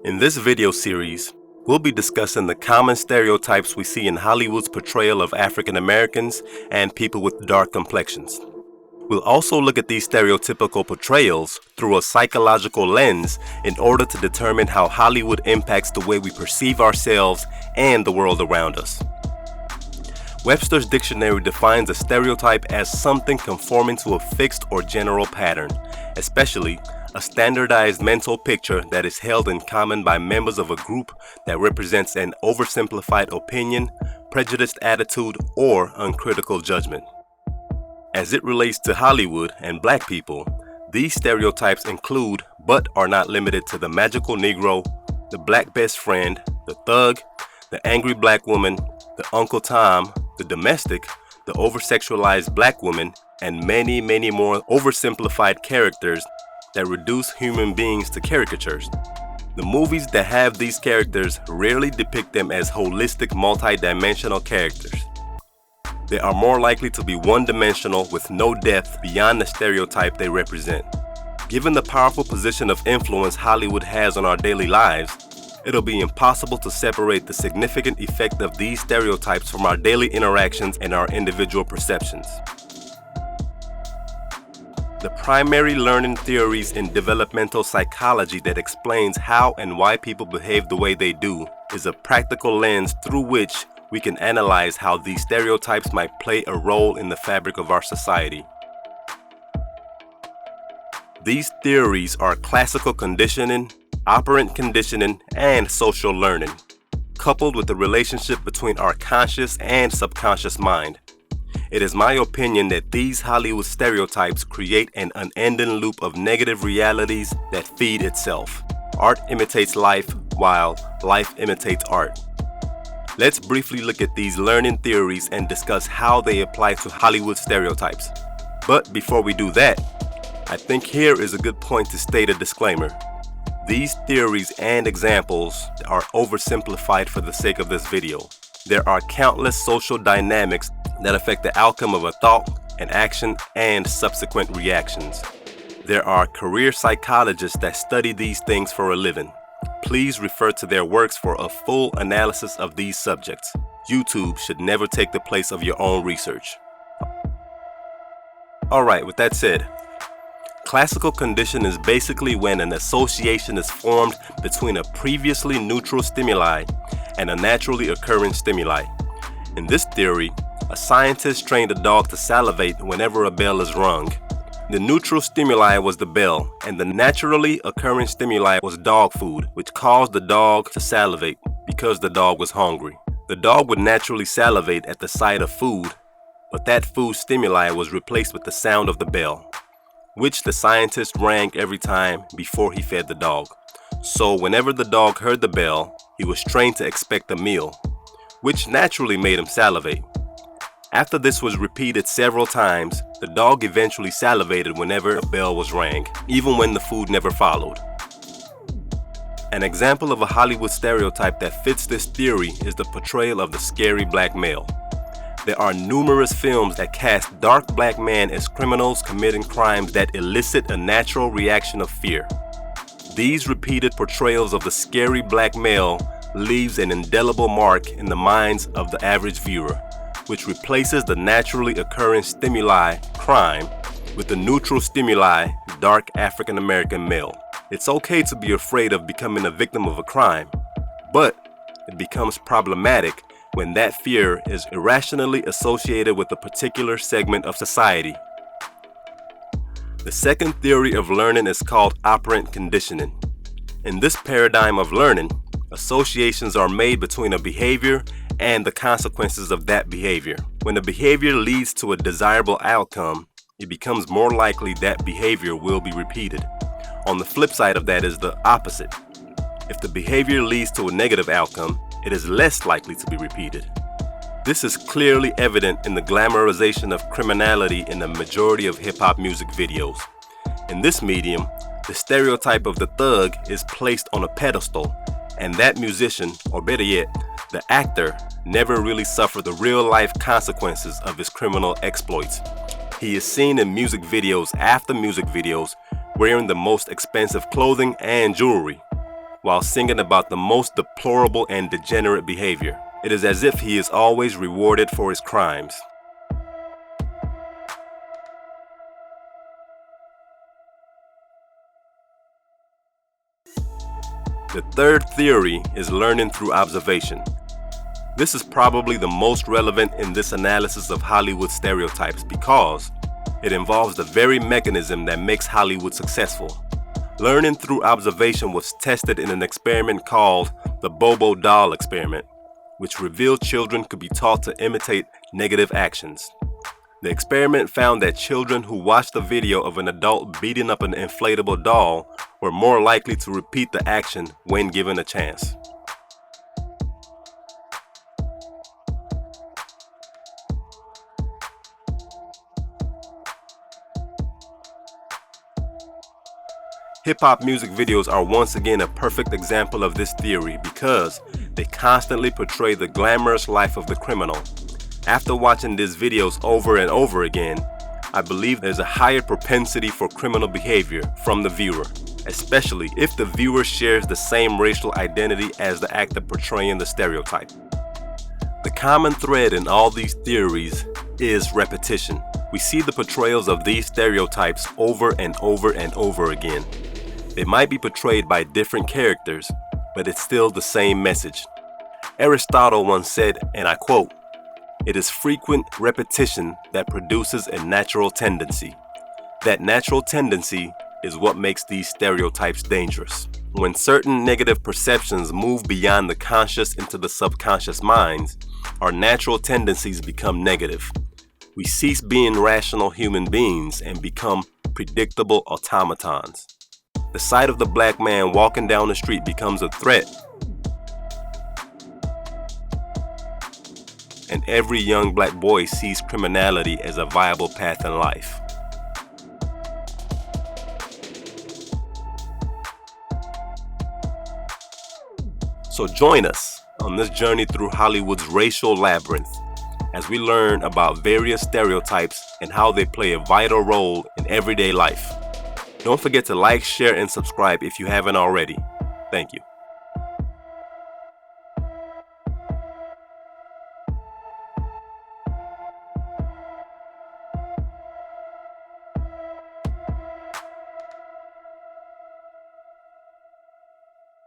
In this video series, we'll be discussing the common stereotypes we see in Hollywood's portrayal of African Americans and people with dark complexions. We'll also look at these stereotypical portrayals through a psychological lens in order to determine how Hollywood impacts the way we perceive ourselves and the world around us. Webster's dictionary defines a stereotype as something conforming to a fixed or general pattern, especially a standardized mental picture that is held in common by members of a group that represents an oversimplified opinion, prejudiced attitude, or uncritical judgment. As it relates to Hollywood and black people, these stereotypes include, but are not limited to, the magical Negro, the black best friend, the thug, the angry black woman, the Uncle Tom, the domestic, the oversexualized black woman, and many, many more oversimplified characters that reduce human beings to caricatures. The movies that have these characters rarely depict them as holistic, multi-dimensional characters. They are more likely to be one-dimensional with no depth beyond the stereotype they represent. Given the powerful position of influence Hollywood has on our daily lives, it'll be impossible to separate the significant effect of these stereotypes from our daily interactions and our individual perceptions. The primary learning theories in developmental psychology that explains how and why people behave the way they do is a practical lens through which we can analyze how these stereotypes might play a role in the fabric of our society. These theories are classical conditioning, operant conditioning, and social learning, coupled with the relationship between our conscious and subconscious mind. It is my opinion that these Hollywood stereotypes create an unending loop of negative realities that feed itself. Art imitates life, while life imitates art. Let's briefly look at these learning theories and discuss how they apply to Hollywood stereotypes. But before we do that, I think here is a good point to state a disclaimer. These theories and examples are oversimplified for the sake of this video. There are countless social dynamics that affect the outcome of a thought, an action, and subsequent reactions. There are career psychologists that study these things for a living. Please refer to their works for a full analysis of these subjects. YouTube should never take the place of your own research. Alright, with that said, classical condition is basically when an association is formed between a previously neutral stimuli and a naturally occurring stimuli. In this theory, a scientist trained a dog to salivate whenever a bell is rung. The neutral stimuli was the bell, and the naturally occurring stimuli was dog food, which caused the dog to salivate because the dog was hungry. The dog would naturally salivate at the sight of food, but that food stimuli was replaced with the sound of the bell, which the scientist rang every time before he fed the dog. So whenever the dog heard the bell, he was trained to expect a meal, which naturally made him salivate. After this was repeated several times, the dog eventually salivated whenever a bell was rang, even when the food never followed. An example of a Hollywood stereotype that fits this theory is the portrayal of the scary black male. There are numerous films that cast dark black men as criminals committing crimes that elicit a natural reaction of fear. These repeated portrayals of the scary black male leaves an indelible mark in the minds of the average viewer, which replaces the naturally occurring stimuli, crime, with the neutral stimuli, dark African American male. It's okay to be afraid of becoming a victim of a crime, but it becomes problematic when that fear is irrationally associated with a particular segment of society. The second theory of learning is called operant conditioning. In this paradigm of learning, associations are made between a behavior and the consequences of that behavior. When a behavior leads to a desirable outcome, it becomes more likely that behavior will be repeated. On the flip side of that is the opposite. If the behavior leads to a negative outcome, it is less likely to be repeated. This is clearly evident in the glamorization of criminality in the majority of hip-hop music videos. In this medium, the stereotype of the thug is placed on a pedestal, and that musician, or better yet, the actor, never really suffered the real-life consequences of his criminal exploits. He is seen in music videos after music videos wearing the most expensive clothing and jewelry. while singing about the most deplorable and degenerate behavior. It is as if he is always rewarded for his crimes. The third theory is learning through observation. This is probably the most relevant in this analysis of Hollywood stereotypes because it involves the very mechanism that makes Hollywood successful. Learning through observation was tested in an experiment called the Bobo doll experiment, which revealed children could be taught to imitate negative actions. The experiment found that children who watched a video of an adult beating up an inflatable doll were more likely to repeat the action when given a chance. Hip-hop music videos are once again a perfect example of this theory because they constantly portray the glamorous life of the criminal. After watching these videos over and over again, I believe there's a higher propensity for criminal behavior from the viewer, especially if the viewer shares the same racial identity as the actor portraying the stereotype. The common thread in all these theories is repetition. We see the portrayals of these stereotypes over and over and over again. They might be portrayed by different characters, but it's still the same message. Aristotle once said, and I quote, "It is frequent repetition that produces a natural tendency. That natural tendency is what makes these stereotypes dangerous." When certain negative perceptions move beyond the conscious into the subconscious minds, our natural tendencies become negative. We cease being rational human beings and become predictable automatons. The sight of the black man walking down the street becomes a threat, and every young black boy sees criminality as a viable path in life. So join us on this journey through Hollywood's racial labyrinth as we learn about various stereotypes and how they play a vital role in everyday life. Don't forget to like, share, and subscribe if you haven't already. Thank you.